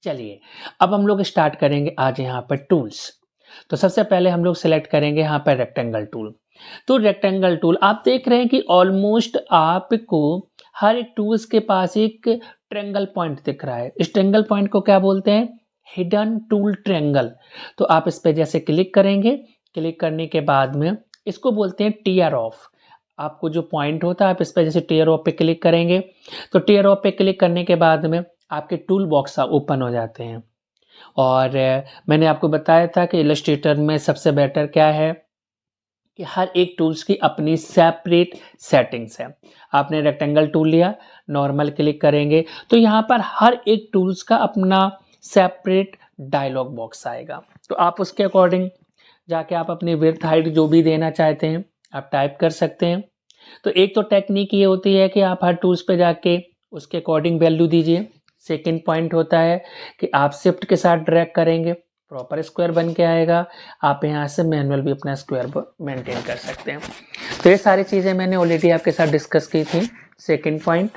चलिए, अब हम लोग स्टार्ट करेंगे आज यहाँ पर टूल्स। तो सबसे पहले हम लोग सेलेक्ट करेंगे यहाँ पर रेक्टेंगल टूल। तो रेक्टेंगल टूल आप देख रहे हैं कि ऑलमोस्ट आपको हर एक टूल्स के पास एक ट्रायंगल पॉइंट दिख रहा है। इस ट्रायंगल पॉइंट को क्या बोलते हैं? Hidden tool triangle. तो आप इस पे जैसे क्लिक करेंगे, क्लिक करने के बाद में इसको बोलते हैं टीयर ऑफ। आपको जो पॉइंट होता है आप इस पे जैसे टीयर ऑफ पे क्लिक करेंगे, तो टीयर ऑफ पे क्लिक करने के बाद में आपके टूल बॉक्स ओपन हो जाते हैं। और मैंने आपको बताया था कि इलस्ट्रेटर में सबसे बेटर क्या है कि हर एक टूल्स की अपनी सेपरेट सेटिंग्स है। आपने रेक्टेंगल टूल लिया, नॉर्मल क्लिक करेंगे तो यहाँ पर हर एक टूल्स का अपना सेपरेट डायलॉग बॉक्स आएगा। तो आप उसके अकॉर्डिंग जाके आप अपनी विड्थ हाइट जो भी देना चाहते हैं आप टाइप कर सकते हैं। तो एक तो टेक्निक ये होती है कि आप हर टूल्स पे जाके उसके अकॉर्डिंग वैल्यू दीजिए। सेकंड पॉइंट होता है कि आप शिफ्ट के साथ ड्रैग करेंगे, प्रॉपर स्क्वायर बन के आएगा। आप यहाँ से मैनुअल भी अपना स्क्वायर मेंटेन कर सकते हैं। तो ये सारी चीज़ें मैंने ऑलरेडी आपके साथ डिस्कस की थी। सेकंड पॉइंट,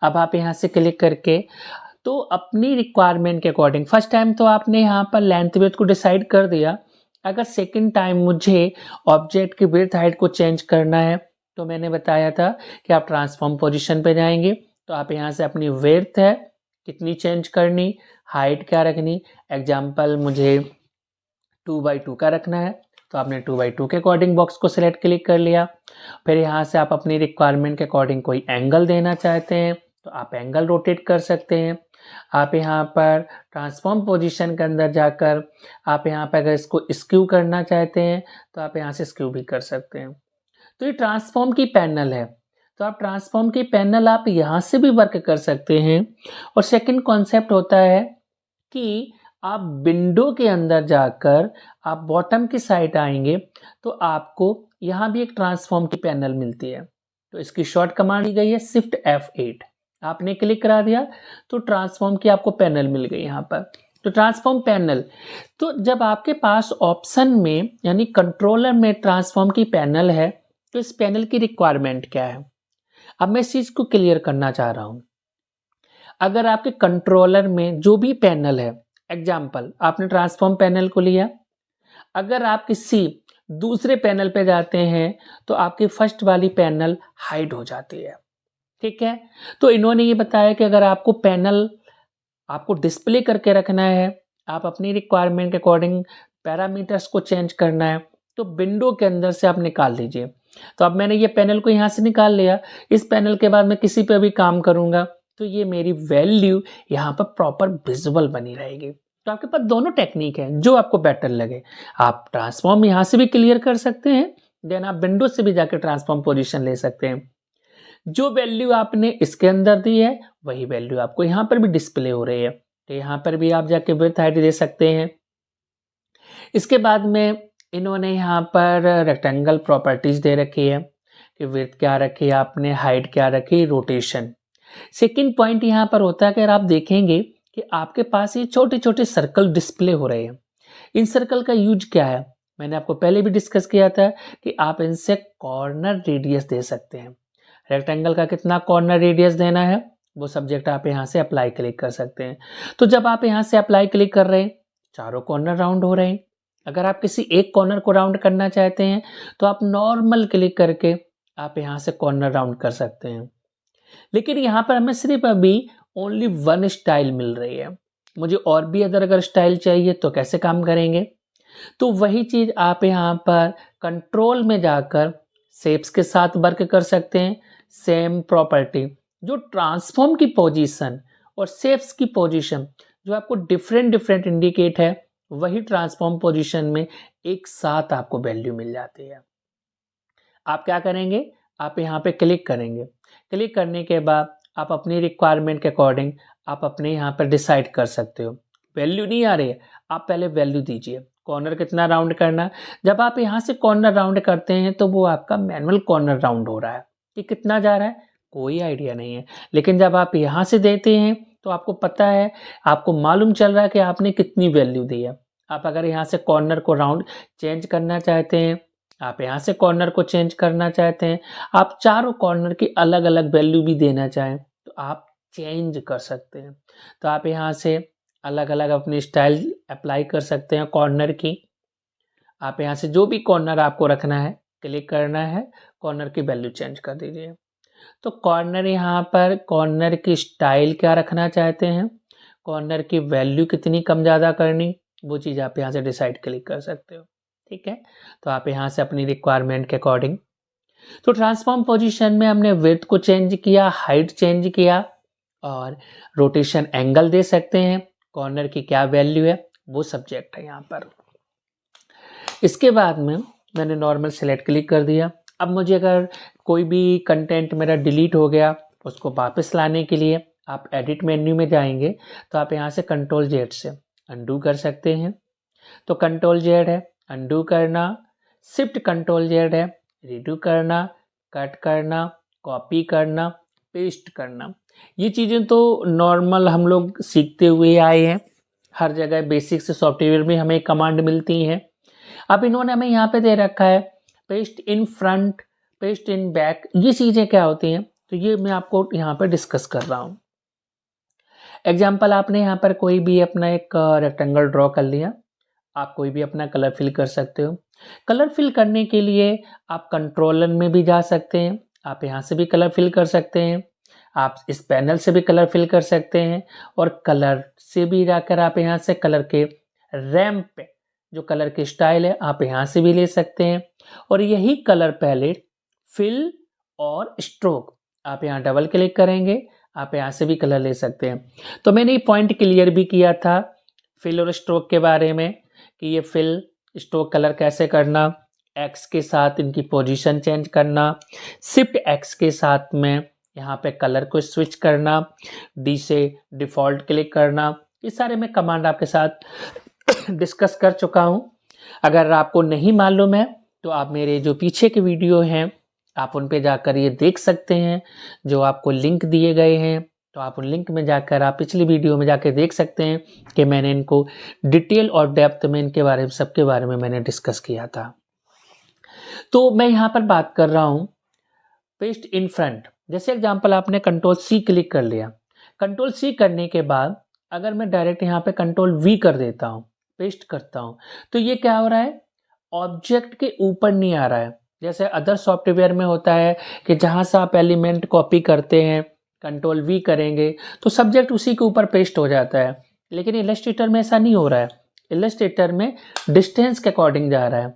अब आप यहाँ से क्लिक करके तो अपनी रिक्वायरमेंट के अकॉर्डिंग फर्स्ट टाइम तो आपने यहाँ पर लेंथ विड्थ को डिसाइड कर दिया। अगर सेकंड टाइम मुझे ऑब्जेक्ट की विड्थ हाइट को चेंज करना है तो मैंने बताया था कि आप ट्रांसफॉर्म पोजीशन पे जाएंगे, तो आप यहाँ से अपनी विड्थ है कितनी चेंज करनी, हाइट क्या रखनी। एग्जाम्पल मुझे 2x2 का रखना है, तो आपने 2x2 के अकॉर्डिंग बॉक्स को सिलेक्ट क्लिक कर लिया। फिर यहाँ से आप अपनी रिक्वायरमेंट के अकॉर्डिंग कोई एंगल देना चाहते हैं तो आप एंगल रोटेट कर सकते हैं। आप यहाँ पर ट्रांसफॉर्म पोजीशन के अंदर जाकर आप यहाँ पर अगर इसको स्क्यू करना चाहते हैं तो आप यहाँ से स्क्यू भी कर सकते हैं। तो ये ट्रांसफॉर्म की पैनल है, तो आप ट्रांसफॉर्म की पैनल आप यहाँ से भी वर्क कर सकते हैं। और सेकंड कॉन्सेप्ट होता है कि आप विंडो के अंदर जाकर आप बॉटम की साइड आएंगे तो आपको यहाँ भी एक ट्रांसफॉर्म की पैनल मिलती है। तो इसकी शॉर्ट कमांड दी गई है शिफ्ट F8। आपने क्लिक करा दिया तो ट्रांसफॉर्म की आपको पैनल मिल गई यहाँ पर। तो ट्रांसफॉर्म पैनल, तो जब आपके पास ऑप्शन में यानी कंट्रोलर में ट्रांसफॉर्म की पैनल है तो इस पैनल की रिक्वायरमेंट क्या है, अब मैं इस चीज को क्लियर करना चाह रहा हूं। अगर आपके कंट्रोलर में जो भी पैनल है, एग्जाम्पल आपने ट्रांसफॉर्म पैनल को लिया, अगर आप किसी दूसरे पैनल पे जाते हैं तो आपकी फर्स्ट वाली पैनल हाइड हो जाती है। ठीक है, तो इन्होंने ये बताया कि अगर आपको पैनल आपको डिस्प्ले करके रखना है, आप अपनी रिक्वायरमेंट के अकॉर्डिंग पैरामीटर्स को चेंज करना है तो विंडो के अंदर से आप निकाल लीजिए। तो अब मैंने ये पैनल को यहाँ से निकाल लिया, इस पैनल के बाद मैं किसी पे भी काम करूँगा तो ये मेरी वैल्यू यहाँ पर प्रॉपर विजुअल बनी रहेगी। तो आपके पास दोनों टेक्निक है, जो आपको बेटर लगे। आप ट्रांसफॉर्म यहाँ से भी क्लियर कर सकते हैं, देन आप विंडो से भी जाकर ट्रांसफॉर्म पोजीशन ले सकते हैं। जो वैल्यू आपने इसके अंदर दी है वही वैल्यू आपको यहाँ पर भी डिस्प्ले हो रही है। तो यहाँ पर भी आप जाके विड्थ हाइट दे सकते हैं। इसके बाद में इन्होंने यहाँ पर रेक्टेंगल प्रॉपर्टीज दे रखी है कि विड्थ क्या रखी आपने, हाइट क्या रखी, रोटेशन। सेकंड पॉइंट यहाँ पर होता है कि अगर आप देखेंगे कि आपके पास ये छोटे छोटे सर्कल डिस्प्ले हो रहे हैं, इन सर्कल का यूज क्या है, मैंने आपको पहले भी डिस्कस किया था कि आप इनसे कॉर्नर रेडियस दे सकते हैं। रेक्टेंगल का कितना कॉर्नर रेडियस देना है वो सब्जेक्ट आप यहाँ से अप्लाई क्लिक कर सकते हैं। तो जब आप यहाँ से अप्लाई क्लिक कर रहे हैं चारों कॉर्नर राउंड हो रहे हैं। अगर आप किसी एक कॉर्नर को राउंड करना चाहते हैं तो आप नॉर्मल क्लिक करके आप यहाँ से कॉर्नर राउंड कर सकते हैं। लेकिन यहाँ पर हमें सिर्फ अभी ओनली वन स्टाइल मिल रही है, मुझे और भी अगर स्टाइल चाहिए तो कैसे काम करेंगे, तो वही चीज आप यहाँ पर कंट्रोल में जाकर शेप्स के साथ वर्क कर सकते हैं। सेम प्रॉपर्टी जो ट्रांसफॉर्म की पोजीशन और शेप्स की पोजीशन जो आपको डिफरेंट डिफरेंट इंडिकेट है, वही ट्रांसफॉर्म पोजीशन में एक साथ आपको वैल्यू मिल जाती है। आप क्या करेंगे, आप यहाँ पे क्लिक करेंगे, क्लिक करने के बाद आप अपनी रिक्वायरमेंट के अकॉर्डिंग आप अपने यहाँ पर डिसाइड कर सकते हो। वैल्यू नहीं आ रही है, आप पहले वैल्यू दीजिए, कॉर्नर कितना राउंड करना है। जब आप यहाँ से कॉर्नर राउंड करते हैं तो वो आपका मैनुअल कॉर्नर राउंड हो रहा है कि कितना जा रहा है कोई आइडिया नहीं है। लेकिन जब आप यहाँ से देते हैं तो आपको पता है, आपको मालूम चल रहा है कि आपने कितनी वैल्यू दी है। आप अगर यहाँ से कॉर्नर को राउंड चेंज करना चाहते हैं, आप यहाँ से कॉर्नर को चेंज करना चाहते हैं, आप चारों कॉर्नर की अलग अलग वैल्यू भी देना चाहें तो आप चेंज कर सकते हैं। तो आप यहाँ से अलग अलग अपनी स्टाइल अप्लाई कर सकते हैं कॉर्नर की। आप यहाँ से जो भी कॉर्नर आपको रखना है क्लिक करना है, कॉर्नर की वैल्यू चेंज कर दीजिए। तो कॉर्नर यहाँ पर कॉर्नर की स्टाइल क्या रखना चाहते हैं, कॉर्नर की वैल्यू कितनी कम ज़्यादा करनी, वो चीज़ आप यहाँ से डिसाइड क्लिक कर सकते हो। ठीक है, तो आप यहाँ से अपनी रिक्वायरमेंट के अकॉर्डिंग, तो ट्रांसफॉर्म पोजीशन में हमने विड्थ को चेंज किया, हाइट चेंज किया और रोटेशन एंगल दे सकते हैं, कॉर्नर की क्या वैल्यू है वो सब्जेक्ट है यहाँ पर। इसके बाद में मैंने नॉर्मल सेलेक्ट क्लिक कर दिया। अब मुझे अगर कोई भी कंटेंट मेरा डिलीट हो गया उसको वापस लाने के लिए आप एडिट मेन्यू में जाएंगे, तो आप यहाँ से कंट्रोल जेड से अनडू कर सकते हैं। तो कंट्रोल जेड है अनडू करना, शिफ्ट कंट्रोल जेड है रीडू करना, कट करना, कॉपी करना, पेस्ट करना। ये चीज़ें तो नॉर्मल हम लोग सीखते हुए आए हैं, हर जगह बेसिक से सॉफ्टवेयर में हमें कमांड मिलती हैं। अब इन्होंने हमें यहाँ पे दे रखा है paste in front, paste in back, ये चीज़ें क्या होती हैं तो ये मैं आपको यहाँ पर डिस्कस कर रहा हूँ। एग्जाम्पल, आपने यहाँ पर कोई भी अपना एक रेक्टेंगल ड्रॉ कर लिया, आप कोई भी अपना कलर फिल कर सकते हो। कलर फिल करने के लिए आप कंट्रोलर में भी जा सकते हैं, आप यहाँ से भी कलर फिल कर सकते हैं, आप इस पैनल से भी कलर फिल कर सकते हैं और कलर से भी जाकर आप यहाँ से कलर के रैम्प पे जो कलर की स्टाइल है आप यहाँ से भी ले सकते हैं। और यही कलर पैलेट फिल और स्ट्रोक आप यहाँ डबल क्लिक करेंगे, आप यहाँ से भी कलर ले सकते हैं। तो मैंने ये पॉइंट क्लियर भी किया था फिल और स्ट्रोक के बारे में कि ये फिल स्ट्रोक कलर कैसे करना, एक्स के साथ इनकी पोजीशन चेंज करना, शिफ्ट एक्स के साथ में यहाँ पे कलर को स्विच करना, डी से डिफ़ॉल्ट क्लिक करना, ये सारे मैं कमांड आपके साथ डिस्कस कर चुका हूँ। अगर आपको नहीं मालूम है तो आप मेरे जो पीछे के वीडियो हैं आप उन पे जाकर ये देख सकते हैं, जो आपको लिंक दिए गए हैं, तो आप उन लिंक में जाकर आप पिछली वीडियो में जाकर देख सकते हैं कि मैंने इनको डिटेल और डेप्थ में इनके बारे में सबके बारे में मैंने डिस्कस किया था। तो मैं यहाँ पर बात कर रहा हूँ पेस्ट इन फ्रंट। जैसे एग्जांपल आपने कंट्रोल सी क्लिक कर लिया, कंट्रोल सी करने के बाद अगर मैं डायरेक्ट यहाँ पे कंट्रोल वी कर देता हूँ, पेस्ट करता हूँ, तो ये क्या हो रहा है, ऑब्जेक्ट के ऊपर नहीं आ रहा है। जैसे अदर सॉफ्टवेयर में होता है कि जहाँ से आप एलिमेंट कॉपी करते हैं कंट्रोल वी करेंगे तो सब्जेक्ट उसी के ऊपर पेस्ट हो जाता है, लेकिन इलस्ट्रेटर में ऐसा नहीं हो रहा है। इलस्ट्रेटर में डिस्टेंस के अकॉर्डिंग जा रहा है,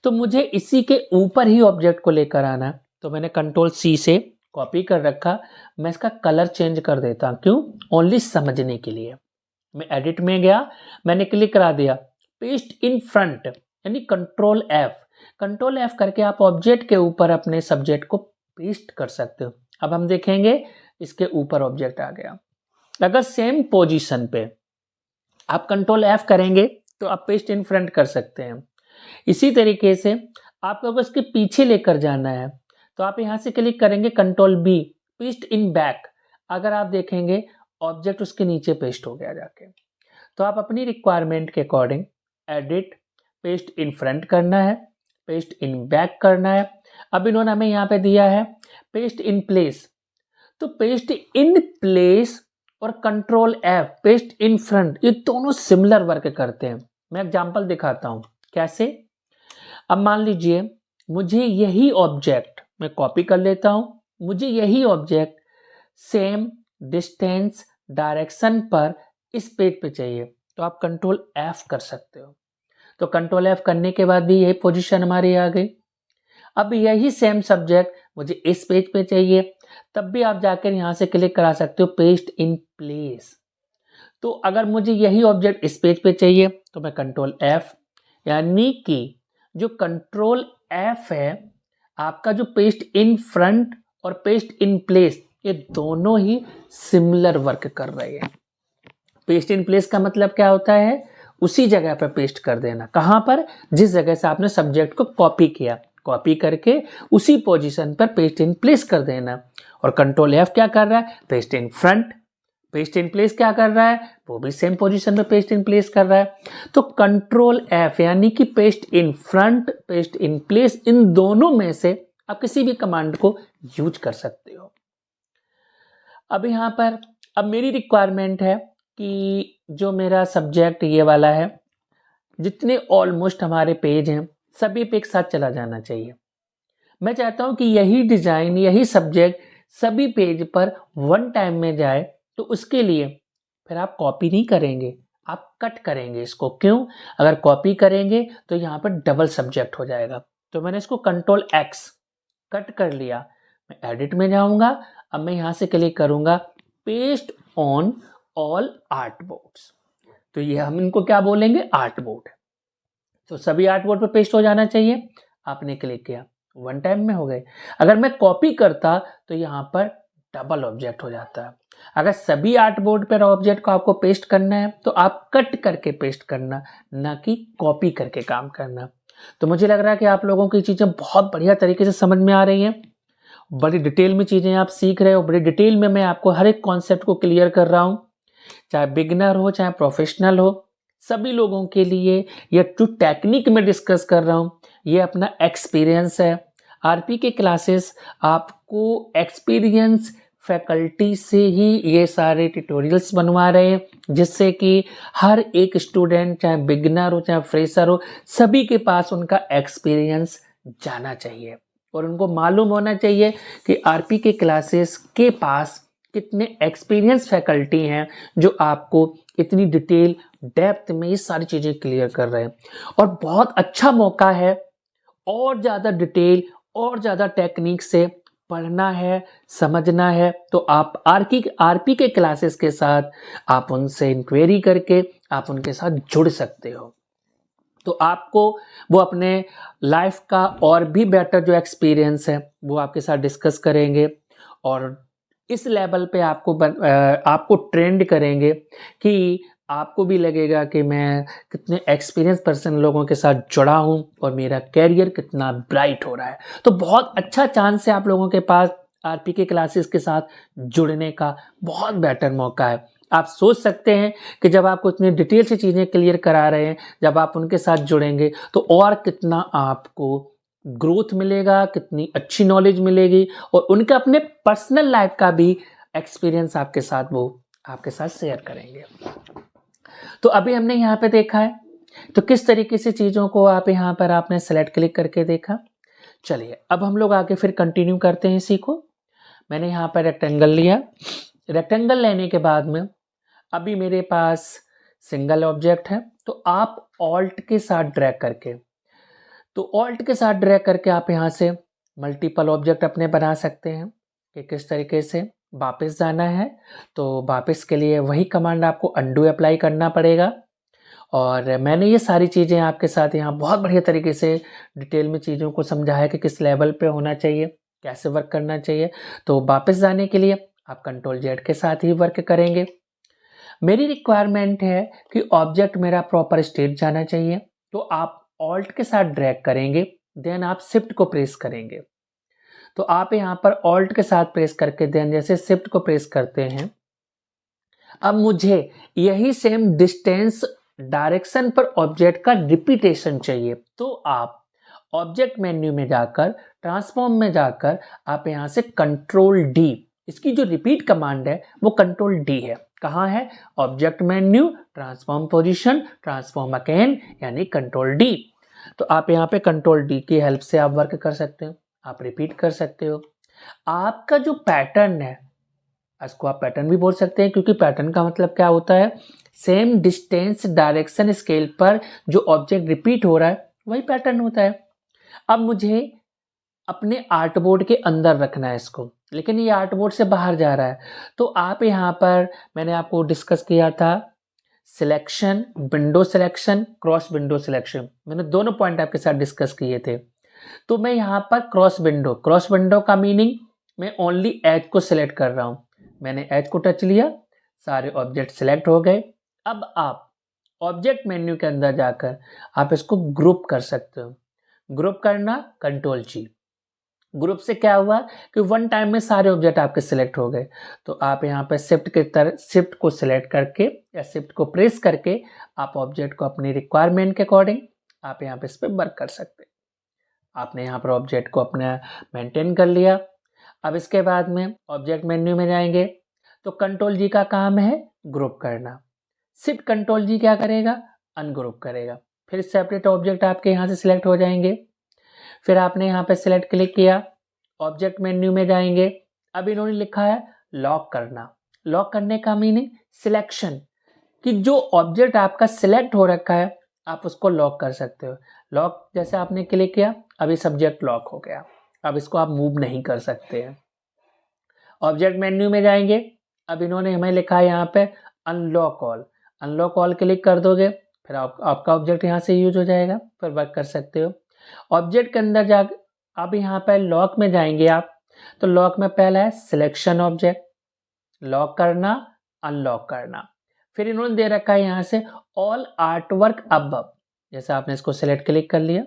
तो मुझे इसी के ऊपर ही ऑब्जेक्ट को लेकर आना है। तो मैंने कंट्रोल सी से कॉपी कर रखा, मैं इसका कलर चेंज कर देता हूँ, क्यों, ओनली समझने के लिए। मैं एडिट में गया, मैंने क्लिक करा दिया पेस्ट इन फ्रंट, यानी कंट्रोल एफ, कंट्रोल एफ करके आप ऑब्जेक्ट के ऊपर अपने सब्जेक्ट को पेस्ट कर सकते हो। अब हम देखेंगे इसके ऊपर ऑब्जेक्ट आ गया। अगर सेम पोजीशन पे आप कंट्रोल एफ करेंगे तो आप पेस्ट इन फ्रंट कर सकते हैं। इसी तरीके से आपको अगर इसके पीछे लेकर जाना है तो आप यहाँ से क्लिक करेंगे control B, paste in back, अगर आप देखेंगे ऑब्जेक्ट उसके नीचे पेस्ट हो गया जाके। तो आप अपनी रिक्वायरमेंट के according edit, paste in front करना है, पेस्ट इन बैक करना है। अब इन्होंने हमें यहाँ पे दिया है पेस्ट इन प्लेस, तो पेस्ट इन प्लेस और control F paste in front, ये दोनों सिमिलर वर्क करते हैं। मैं एग्जांपल दिखाता हूँ कैसे। अब मान लीजिए मुझे यही ऑब्जेक्ट मैं कॉपी कर लेता हूँ, मुझे यही ऑब्जेक्ट सेम डिस्टेंस डायरेक्शन पर इस पेज पे चाहिए, तो आप कंट्रोल एफ कर सकते हो। तो कंट्रोल एफ करने के बाद भी यही पोजीशन हमारी आ गई। अब यही सेम सब्जेक्ट मुझे इस पेज पे चाहिए, तब भी आप जाकर यहाँ से क्लिक करा सकते हो पेस्ट इन प्लेस। तो अगर मुझे यही ऑब्जेक्ट इस पेज पे चाहिए तो मैं कंट्रोल एफ, यानी कि जो कंट्रोल एफ है आपका, जो पेस्ट इन फ्रंट और पेस्ट इन प्लेस, ये दोनों ही सिमिलर वर्क कर रहे हैं। पेस्ट इन प्लेस का मतलब क्या होता है, उसी जगह पर पेस्ट कर देना, कहाँ पर, जिस जगह से आपने सब्जेक्ट को कॉपी किया, कॉपी करके उसी पोजीशन पर पेस्ट इन प्लेस कर देना। और कंट्रोल एफ क्या कर रहा है, paste in front, paste in place क्या कर रहा है, वो भी सेम पोजीशन में पेस्ट इन प्लेस कर रहा है। तो कंट्रोल एफ यानी कि paste in front, paste in place, इन दोनों में से आप किसी भी कमांड को यूज कर सकते हो। अब यहाँ पर अब मेरी रिक्वायरमेंट है कि जो मेरा सब्जेक्ट ये वाला है, जितने ऑलमोस्ट हमारे पेज हैं सभी पे एक साथ चला जाना चाहिए। मैं चाहता हूँ कि यही डिज़ाइन, यही सब्जेक्ट सभी पेज पर वन टाइम में जाए। तो उसके लिए फिर आप कॉपी नहीं करेंगे, आप कट करेंगे इसको। क्यों? अगर कॉपी करेंगे तो यहाँ पर डबल सब्जेक्ट हो जाएगा। तो मैंने इसको कंट्रोल एक्स कट कर लिया। मैं एडिट में जाऊंगा। अब मैं यहाँ से क्लिक करूंगा paste on all art boards. तो ये हम इनको क्या बोलेंगे? Art board. तो सभी आर्ट बोर्ड पर पेस्ट हो जाना चाहिए। आपने क्लिक किया, वन टाइम में हो गए। अगर मैं कॉपी करता तो यहाँ पर डबल ऑब्जेक्ट हो जाता है। अगर सभी आर्ट बोर्ड पर ऑब्जेक्ट को आपको पेस्ट करना है तो आप कट करके पेस्ट करना, ना कि कॉपी करके काम करना। तो मुझे लग रहा है कि आप लोगों की चीज़ें बहुत बढ़िया तरीके से समझ में आ रही हैं। बड़ी डिटेल में चीज़ें आप सीख रहे हो। बड़ी डिटेल में मैं आपको हर एक कॉन्सेप्ट को क्लियर कर रहा हूँ, चाहे बिगनर हो चाहे प्रोफेशनल हो, सभी लोगों के लिए। ये जो टेक्निक में डिस्कस कर रहा हूँ ये अपना एक्सपीरियंस है। आरपी के क्लासेस आपको एक्सपीरियंस फैकल्टी से ही ये सारे ट्यूटोरियल्स बनवा रहे हैं, जिससे कि हर एक स्टूडेंट, चाहे बिगनर हो चाहे फ्रेशर हो, सभी के पास उनका एक्सपीरियंस जाना चाहिए और उनको मालूम होना चाहिए कि आरपी के क्लासेस के पास कितने एक्सपीरियंस फैकल्टी हैं जो आपको इतनी डिटेल डेप्थ में ये सारी चीज़ें क्लियर कर रहे हैं। और बहुत अच्छा मौका है, और ज़्यादा डिटेल और ज़्यादा टेक्निक से पढ़ना है, समझना है तो आप आरपी के क्लासेस के साथ आप उनसे इंक्वायरी करके आप उनके साथ जुड़ सकते हो। तो आपको वो अपने लाइफ का और भी बेटर जो एक्सपीरियंस है वो आपके साथ डिस्कस करेंगे और इस लेवल पे आपको ट्रेंड करेंगे कि आपको भी लगेगा कि मैं कितने एक्सपीरियंस पर्सन लोगों के साथ जुड़ा हूँ और मेरा कैरियर कितना ब्राइट हो रहा है। तो बहुत अच्छा चांस है आप लोगों के पास आरपी के क्लासेस के साथ जुड़ने का, बहुत बेटर मौका है। आप सोच सकते हैं कि जब आपको इतनी डिटेल से चीज़ें क्लियर करा रहे हैं, जब आप उनके साथ जुड़ेंगे तो और कितना आपको ग्रोथ मिलेगा, कितनी अच्छी नॉलेज मिलेगी और उनका अपने पर्सनल लाइफ का भी एक्सपीरियंस आपके साथ वो आपके साथ शेयर करेंगे। तो अभी हमने यहाँ पे देखा है तो किस तरीके से चीज़ों को आप यहाँ पर आपने सेलेक्ट क्लिक करके देखा। चलिए अब हम लोग आगे फिर कंटिन्यू करते हैं इसी को। मैंने यहाँ पर रेक्टेंगल लिया। रेक्टेंगल लेने के बाद में अभी मेरे पास सिंगल ऑब्जेक्ट है तो आप ऑल्ट के साथ ड्रैग करके, तो ऑल्ट के साथ ड्रैग करके आप यहाँ से मल्टीपल ऑब्जेक्ट अपने बना सकते हैं कि किस तरीके से वापस जाना है। तो वापस के लिए वही कमांड आपको अंडू अप्लाई करना पड़ेगा। और मैंने ये सारी चीज़ें आपके साथ यहाँ बहुत बढ़िया तरीके से डिटेल में चीज़ों को समझाया कि किस लेवल पे होना चाहिए, कैसे वर्क करना चाहिए। तो वापस जाने के लिए आप कंट्रोल जेड के साथ ही वर्क करेंगे। मेरी रिक्वायरमेंट है कि ऑब्जेक्ट मेरा प्रॉपर स्टेट जाना चाहिए, तो आप ऑल्ट के साथ ड्रैग करेंगे, देन आप शिफ्ट को प्रेस करेंगे। तो आप यहाँ पर ऑल्ट के साथ प्रेस करके देन जैसे शिफ्ट को प्रेस करते हैं, अब मुझे यही सेम डिस्टेंस डायरेक्शन पर ऑब्जेक्ट का रिपीटेशन चाहिए। तो आप ऑब्जेक्ट मेन्यू में जाकर ट्रांसफॉर्म में जाकर आप यहाँ से कंट्रोल डी, इसकी जो रिपीट कमांड है वो कंट्रोल डी है। कहाँ है? Object menu, transform position, transform again, यानी कंट्रोल डी। तो आप यहाँ पे कंट्रोल डी की हेल्प से आप वर्क कर सकते हो, आप रिपीट कर सकते हो। आपका जो पैटर्न है, इसको आप पैटर्न भी बोल सकते हैं, क्योंकि पैटर्न का मतलब क्या होता है? सेम डिस्टेंस डायरेक्शन स्केल पर जो ऑब्जेक्ट रिपीट हो रहा है वही पैटर्न होता है। अब मुझे अपने आर्ट बोर्ड के अंदर रखना है इसको, लेकिन ये आर्ट बोर्ड से बाहर जा रहा है। तो आप यहाँ पर, मैंने आपको डिस्कस किया था selection, window selection, cross window selection, मैंने दोनों पॉइंट आपके साथ डिस्कस किए थे। तो मैं यहाँ पर क्रॉस विंडो का मीनिंग, मैं ओनली एज को सिलेक्ट कर रहा हूँ। मैंने एज को टच लिया, सारे ऑब्जेक्ट सिलेक्ट हो गए। अब आप ऑब्जेक्ट मेन्यू के अंदर जाकर आप इसको ग्रुप कर सकते हो। ग्रुप करना, कंट्रोल जी। ग्रुप से क्या हुआ कि वन टाइम में सारे ऑब्जेक्ट आपके सिलेक्ट हो गए। तो आप यहाँ पे शिफ्ट को सिलेक्ट करके या शिफ्ट को प्रेस करके आप ऑब्जेक्ट को अपनी रिक्वायरमेंट के अकॉर्डिंग आप यहाँ पे इस पर वर्क कर सकते हैं। आपने यहाँ पर ऑब्जेक्ट को अपना मेंटेन कर लिया। अब इसके बाद में ऑब्जेक्ट मेन्यू में जाएंगे तो कंट्रोल जी का काम है ग्रुप करना। शिफ्ट कंट्रोल जी क्या करेगा, अनग्रुप करेगा। फिर सेपरेट ऑब्जेक्ट आपके यहाँ से सिलेक्ट हो जाएंगे। फिर आपने यहाँ पे सिलेक्ट क्लिक किया, ऑब्जेक्ट मेन्यू में जाएंगे। अब इन्होंने लिखा है लॉक करना। लॉक करने का मीनिंग सिलेक्शन, कि जो ऑब्जेक्ट आपका सिलेक्ट हो रखा है आप उसको लॉक कर सकते हो। लॉक जैसे आपने क्लिक किया, अभी सब्जेक्ट लॉक हो गया, अब इसको आप मूव नहीं कर सकते हैं। ऑब्जेक्ट मेन्यू में जाएंगे, अब इन्होंने हमें लिखा है यहाँ पे unlock all. Unlock all click कर दोगे, फिर आपका ऑब्जेक्ट यहाँ से यूज हो जाएगा, फिर वर्क कर सकते हो। ऑब्जेक्ट के अंदर जा, अब यहाँ पे लॉक में जाएंगे आप, तो लॉक में पहला है सिलेक्शन ऑब्जेक्ट, लॉक करना, अनलॉक करना। फिर इन्होंने दे रखा है यहाँ से ऑल आर्टवर्क अबव। जैसे आपने इसको सिलेक्ट क्लिक कर लिया,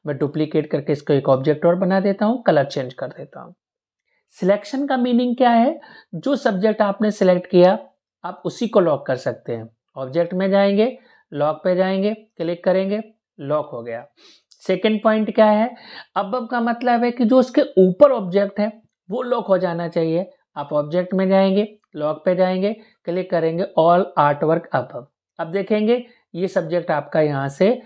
मैं डुप्लीकेट करके इसको एक ऑब्जेक्ट और बना देता हूँ, कलर चेंज कर देता हूँ। सिलेक्शन का मीनिंग क्या है, जो सब्जेक्ट आपने सिलेक्ट किया आप उसी को लॉक कर सकते हैं। ऑब्जेक्ट में जाएंगे, लॉक पे जाएंगे, क्लिक करेंगे, लॉक हो गया। सेकेंड पॉइंट क्या है, अबव का मतलब है कि जो उसके ऊपर ऑब्जेक्ट है वो लॉक हो जाना चाहिए। आप ऑब्जेक्ट में जाएंगे, लॉक पे जाएंगे, क्लिक करेंगे ऑल आर्टवर्क अबव। अब देखेंगे ये सब्जेक्ट आपका यहाँ से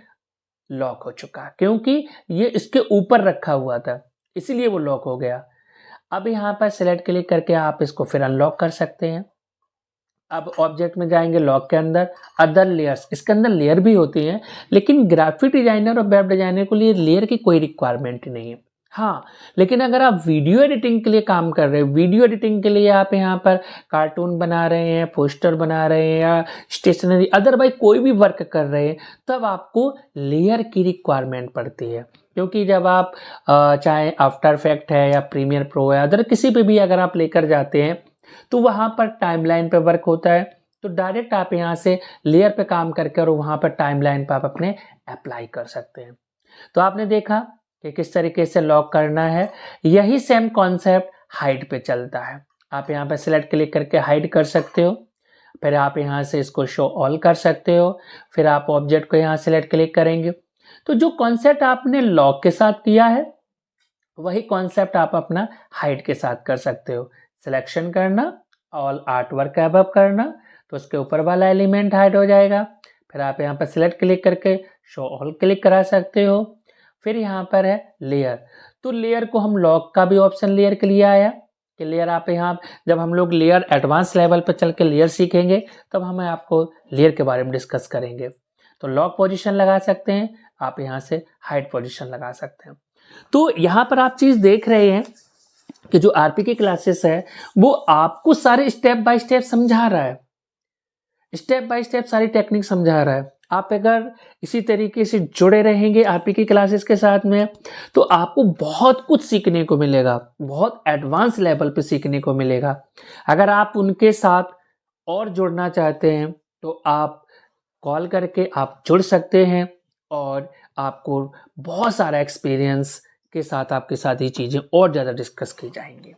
लॉक हो चुका, क्योंकि ये इसके ऊपर रखा हुआ था इसीलिए वो लॉक हो गया। अब यहाँ पर सिलेक्ट क्लिक करके आप इसको फिर अनलॉक कर सकते हैं। अब ऑब्जेक्ट में जाएंगे, लॉक के अंदर अदर लेयर्स, इसके अंदर लेयर भी होती हैं, लेकिन ग्राफिक डिजाइनर और वेब डिजाइनर के लिए लेयर की कोई रिक्वायरमेंट नहीं है। हाँ, लेकिन अगर आप वीडियो एडिटिंग के लिए काम कर रहे हैं, वीडियो एडिटिंग के लिए आप यहाँ पर कार्टून बना रहे हैं, पोस्टर बना रहे हैं या स्टेशनरी अदरवाइज कोई भी वर्क कर रहे हैं, तब आपको लेयर की रिक्वायरमेंट पड़ती है। क्योंकि जब आप चाहे आफ्टर इफेक्ट है या प्रीमियर प्रो है, अदर किसी पे भी अगर आप लेकर जाते हैं तो वहाँ पर टाइमलाइन पे वर्क होता है, तो डायरेक्ट आप यहाँ से लेयर पे काम करके और वहाँ पर टाइमलाइन पे आप अपने अप्लाई कर सकते हैं। तो आपने देखा कि किस तरीके से लॉक करना है। यही सेम कॉन्सेप्ट हाइड पे चलता है। आप यहाँ पे सिलेक्ट क्लिक करके हाइड कर सकते हो, फिर आप यहाँ से इसको शो ऑल कर सकते हो, फिर आप ऑब्जेक्ट को यहाँ सिलेक्ट क्लिक करेंगे। तो जो कॉन्सेप्ट आपने लॉक के साथ किया है वही कॉन्सेप्ट आप अपना हाइड के साथ कर सकते हो। सिलेक्शन करना, ऑल आर्टवर्क अबव करना, तो उसके ऊपर वाला एलिमेंट हाइड हो जाएगा। फिर आप यहाँ पर सिलेक्ट क्लिक करके शो ऑल क्लिक करा सकते हो। फिर यहाँ पर है लेयर, तो लेयर को हम लॉक का भी ऑप्शन लेयर के लिए आया कि लेयर आप यहाँ, जब हम लोग लेयर एडवांस लेवल पर चल के लेयर सीखेंगे तब हम आपको लेयर के बारे में डिस्कस करेंगे। तो लॉक पोजीशन लगा सकते हैं, आप यहाँ से हाइड पोजीशन लगा सकते हैं। तो यहाँ पर आप चीज देख रहे हैं कि जो आरपीके क्लासेस है वो आपको सारे स्टेप बाय स्टेप समझा रहा है, स्टेप बाय स्टेप सारी टेक्निक समझा रहा है। आप अगर इसी तरीके से जुड़े रहेंगे आरपीके क्लासेस के साथ में तो आपको बहुत कुछ सीखने को मिलेगा, बहुत एडवांस लेवल पे सीखने को मिलेगा। अगर आप उनके साथ और जुड़ना चाहते हैं तो आप कॉल करके आप जुड़ सकते हैं और आपको बहुत सारा एक्सपीरियंस के साथ आपके साथ ये चीज़ें और ज़्यादा डिस्कस की जाएंगी।